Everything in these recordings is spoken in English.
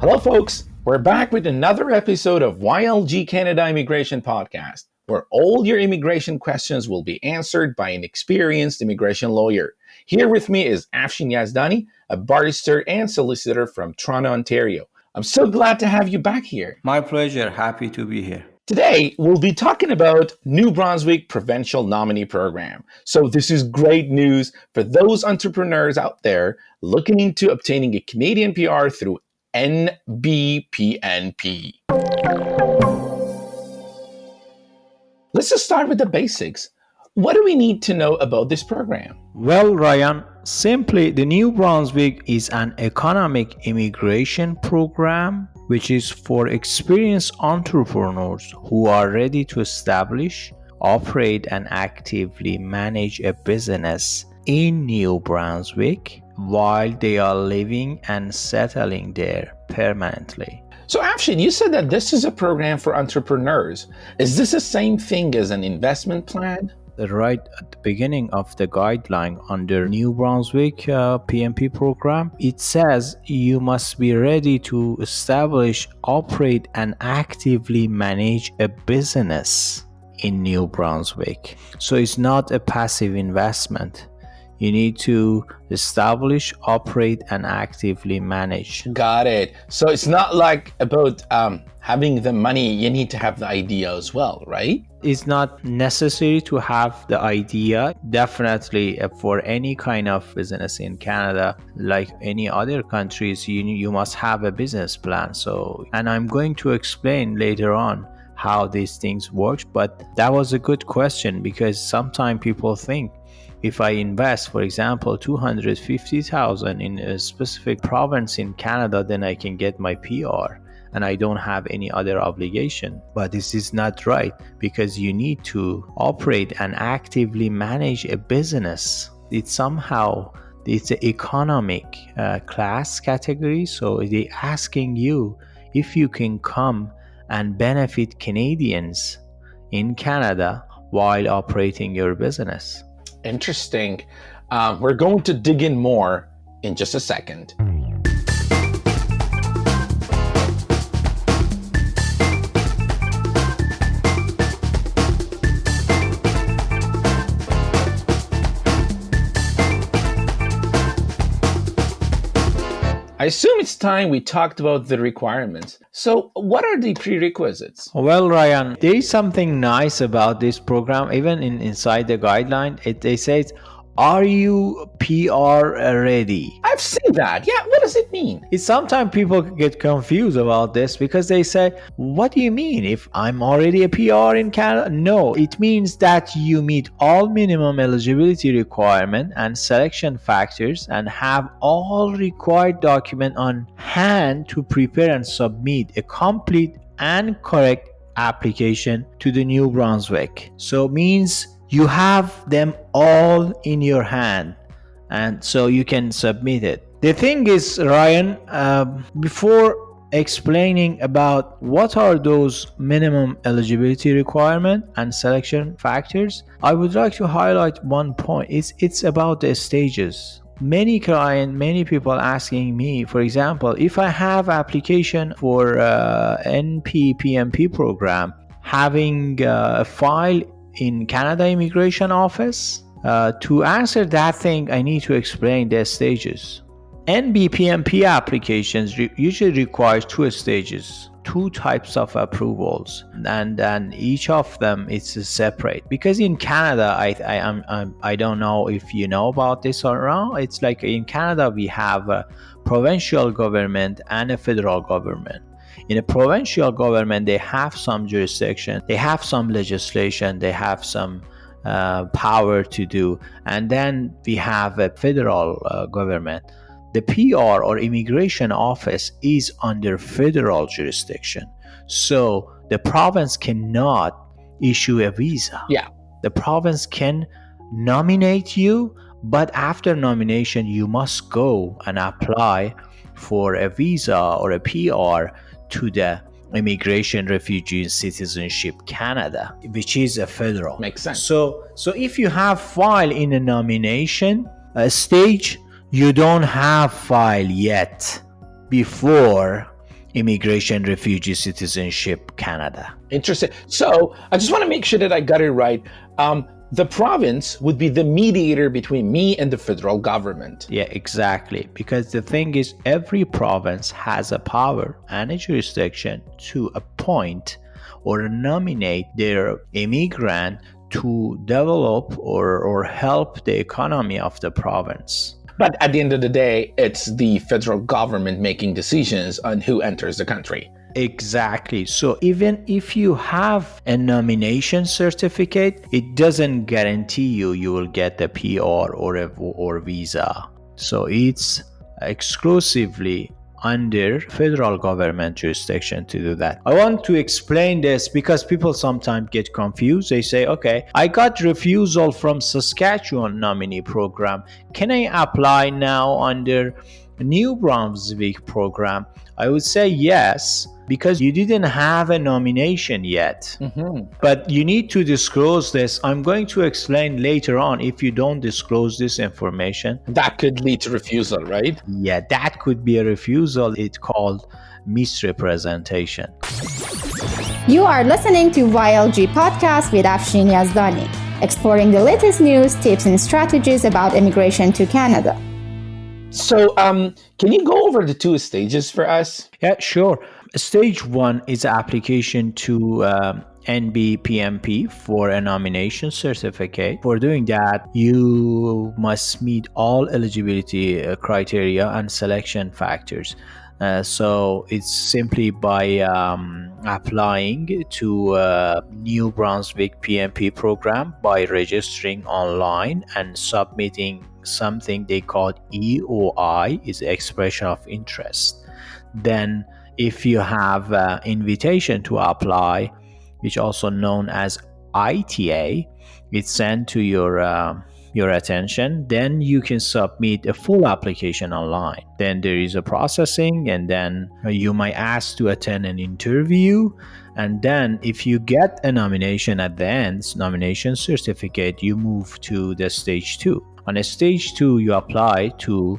Hello, folks. We're back with another episode of YLG Canada Immigration Podcast, where all your immigration questions will be answered by an experienced immigration lawyer. Here with me is Afshin Yazdani, a barrister and solicitor from Toronto, Ontario. I'm so glad to have you back here. My pleasure. Happy to be here. Today, we'll be talking about New Brunswick Provincial Nominee Program. So this is great news for those entrepreneurs out there looking into obtaining a Canadian PR through NBPNP. Let's just start with the basics. What do we need to know about this program? Well, Ryan, simply the New Brunswick is an economic immigration program which is for experienced entrepreneurs who are ready to establish, operate, and actively manage a business in New Brunswick while they are living and settling there permanently. So Afshin, you said that this is a program for entrepreneurs. Is this the same thing as an investment plan? Right at the beginning of the guideline under New Brunswick PNP program, it says you must be ready to establish, operate, and actively manage a business in New Brunswick. So it's not a passive investment. You need to establish, operate, and actively manage. Got it. So it's not like about having the money, you need to have the idea as well, right? It's not necessary to have the idea. Definitely for any kind of business in Canada, like any other countries, you must have a business plan. And I'm going to explain later on how these things work, but that was a good question because sometimes people think if I invest, for example, $250,000 in a specific province in Canada, then I can get my PR and I don't have any other obligation. But this is not right because you need to operate and actively manage a business. It's an economic class category, so they're asking you if you can come and benefit Canadians in Canada while operating your business. Interesting. We're going to dig in more in just a second. I assume it's time we talked about the requirements. So what are the prerequisites? Well, Ryan, there is something nice about this program. Even inside the guideline, they say, are you PR ready? I've seen that. Yeah, what does it mean? Sometimes people get confused about this because they say, what do you mean if I'm already a PR in Canada? No, it means that you meet all minimum eligibility requirement and selection factors and have all required document on hand to prepare and submit a complete and correct application to the New Brunswick. So means you have them all in your hand and so you can submit it. The thing is, Ryan, before explaining about what are those minimum eligibility requirement and selection factors, I would like to highlight one point. It's about the stages. Many people asking me, for example, if I have application for NPPMP program, having a file in Canada Immigration Office, to answer that thing, I need to explain the stages. NBPMP applications usually require two stages, two types of approvals, and then each of them is separate. Because in Canada, I don't know if you know about this or not. It's like in Canada we have a provincial government and a federal government. In a provincial government, they have some jurisdiction, they have some legislation, they have some power to do, and then we have a federal government. The PR or immigration office is under federal jurisdiction, so the province cannot issue a visa. Yeah, the province can nominate you, but after nomination, you must go and apply for a visa or a PR to the Immigration, Refugee and Citizenship Canada, which is a federal. Makes sense. So if you have file in a nomination stage, you don't have file yet before Immigration, Refugee, Citizenship, Canada. Interesting. So I just want to make sure that I got it right. The province would be the mediator between me and the federal government. Yeah, exactly. Because the thing is, every province has a power and a jurisdiction to appoint or nominate their immigrant to develop or help the economy of the province. But at the end of the day, it's the federal government making decisions on who enters the country. Exactly. So even if you have a nomination certificate, it doesn't guarantee you will get the PR or visa. So it's exclusively under federal government jurisdiction to do that. I want to explain this because people sometimes get confused. They say, okay, I got refusal from Saskatchewan nominee program. Can I apply now under New Brunswick program? I would say yes, because you didn't have a nomination yet. But you need to disclose this. I'm going to explain later on. If you don't disclose this information, that could lead to refusal, right? Yeah, that could be a refusal. It's called misrepresentation. You are listening to YLG Podcast with Afshin Yazdani, exploring the latest news, tips, and strategies about immigration to Canada. So, can you go over the 2 stages for us? Yeah, sure. Stage 1 is application to NB PNP for a nomination certificate. For doing that, you must meet all eligibility criteria and selection factors. So it's simply by applying to New Brunswick PNP program by registering online and submitting something they call EOI, is expression of interest. Then if you have invitation to apply, which also known as ITA, it's sent to your attention, then you can submit a full application online. Then there is a processing, and then you might ask to attend an interview. And then if you get a nomination at the end, nomination certificate, you move to the stage 2. On a stage 2, you apply to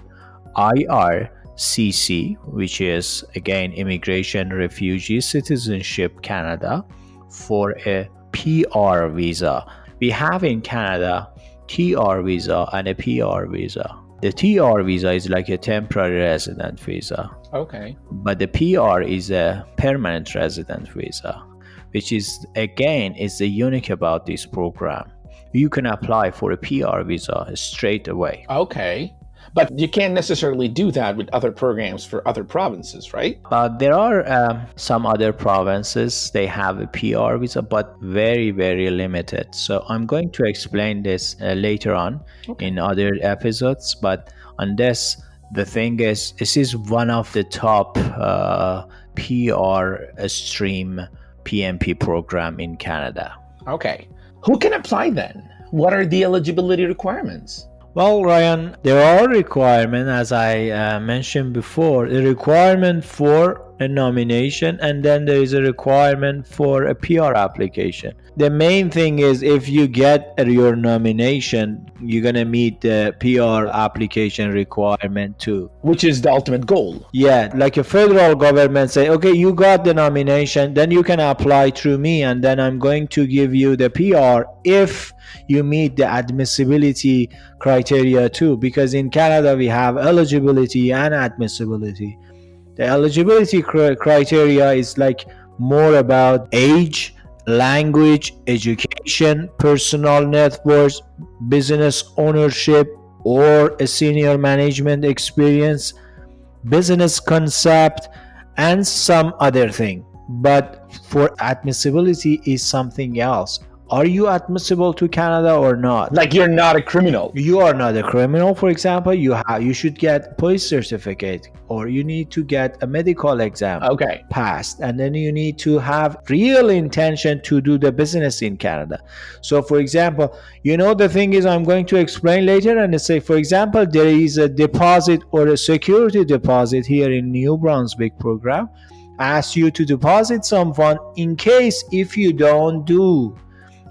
IRCC, which is again Immigration, Refugee, Citizenship, Canada, for a PR visa. We have in Canada TR visa and a PR visa. The TR visa is like a temporary resident visa. Okay. But the PR is a permanent resident visa, which is again is the unique about this program. You can apply for a PR visa straight away. Okay. But you can't necessarily do that with other programs for other provinces, right? There are some other provinces, they have a PR visa, but very, very limited. So I'm going to explain this later on in other episodes. But on this, the thing is, this is one of the top PR stream PNP program in Canada. Okay. Who can apply then? What are the eligibility requirements? Well, Ryan, there are requirements, as I mentioned before, the requirement for a nomination, and then there is a requirement for a PR application. The main thing is if you get your nomination, you're going to meet the PR application requirement too. Which is the ultimate goal. Yeah, like a federal government say, okay, you got the nomination, then you can apply through me, and then I'm going to give you the PR if you meet the admissibility criteria too, because in Canada we have eligibility and admissibility. The eligibility criteria is like more about age, language, education, personal net worth, business ownership, or a senior management experience, business concept, and some other thing. But for admissibility is something else. Are you admissible to Canada or not? Like you're not a criminal. You are not a criminal. For example, you should get police certificate, or you need to get a medical exam passed, and then you need to have real intention to do the business in Canada. So for example, the thing is, I'm going to explain later, and say, for example, there is a deposit or a security deposit here in New Brunswick program, ask you to deposit some fund in case if you don't do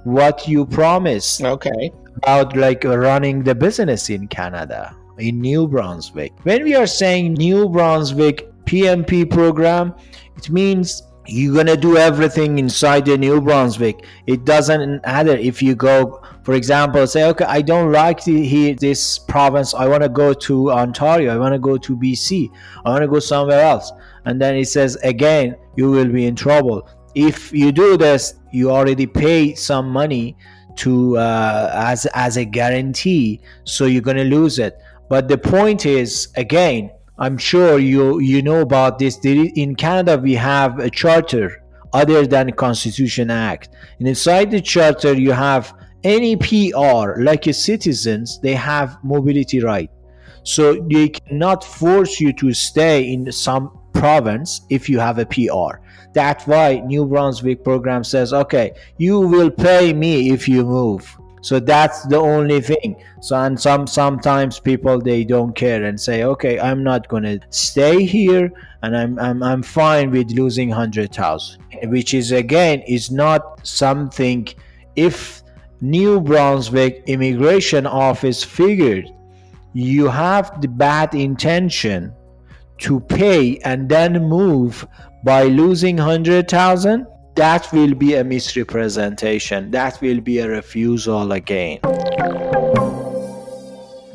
what you promised about like running the business in Canada, in New Brunswick. When we are saying New Brunswick PNP program, it means you're going to do everything inside the New Brunswick. It doesn't matter if you go, for example, say, okay, I don't like this province. I want to go to Ontario. I want to go to BC. I want to go somewhere else. And then it says, again, you will be in trouble. If you do this, you already pay some money to as a guarantee, so you're going to lose it. But the point is, again, I'm sure you know about this. In Canada, we have a charter other than Constitution Act. And inside the charter, you have any PR, like a citizens, they have mobility right. So they cannot force you to stay in some province if you have a PR. That's why New Brunswick program says, okay, you will pay me if you move. So that's the only thing. So and sometimes people, they don't care and say, okay, I'm not gonna stay here, and I'm fine with losing 100,000, which is again is not something. If New Brunswick Immigration Office figured you have the bad intention to pay and then move by losing 100,000, that will be a misrepresentation. That will be a refusal again.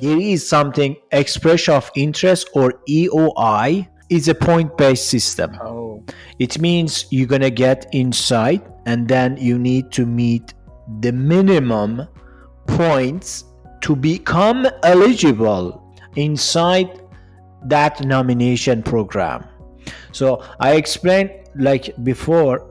There is something, expression of interest, or EOI, is a point-based system. It means you're going to get inside and then you need to meet the minimum points to become eligible inside that nomination program. So I explained like before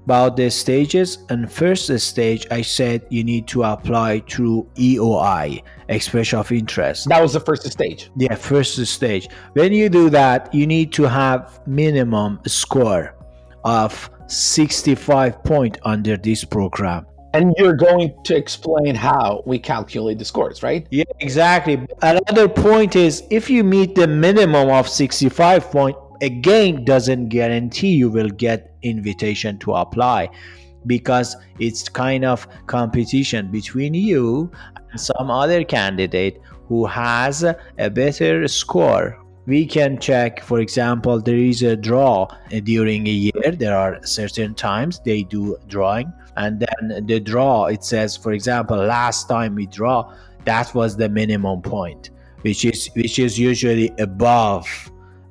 about the stages, and first stage I said you need to apply through EOI, expression of interest. That was the first stage. Yeah, first stage. When you do that, you need to have minimum score of 65 points under this program. And you're going to explain how we calculate the scores, right? Yeah, exactly. Another point is, if you meet the minimum of 65 points, again, doesn't guarantee you will get invitation to apply, because it's kind of competition between you and some other candidate who has a better score. We can check, for example, there is a draw during a year. There are certain times they do drawing, and then the draw, it says, for example, last time we draw, that was the minimum point, which is usually above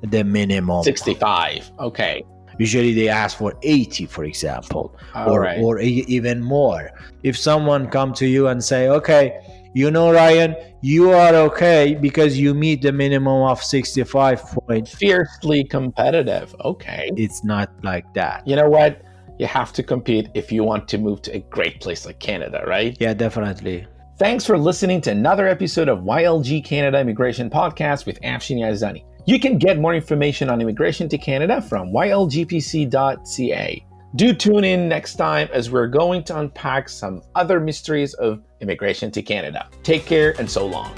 the minimum 65. Okay. Usually they ask for 80, for example, Right. or even more. If someone come to you and say, okay, you know, Ryan, you are okay because you meet the minimum of 65 points. Fiercely competitive. Okay. It's not like that. You know what? You have to compete if you want to move to a great place like Canada, right? Yeah, definitely. Thanks for listening to another episode of YLG Canada Immigration Podcast with Afshin Yazdani. You can get more information on immigration to Canada from ylgpc.ca. Do tune in next time, as we're going to unpack some other mysteries of immigration to Canada. Take care and so long.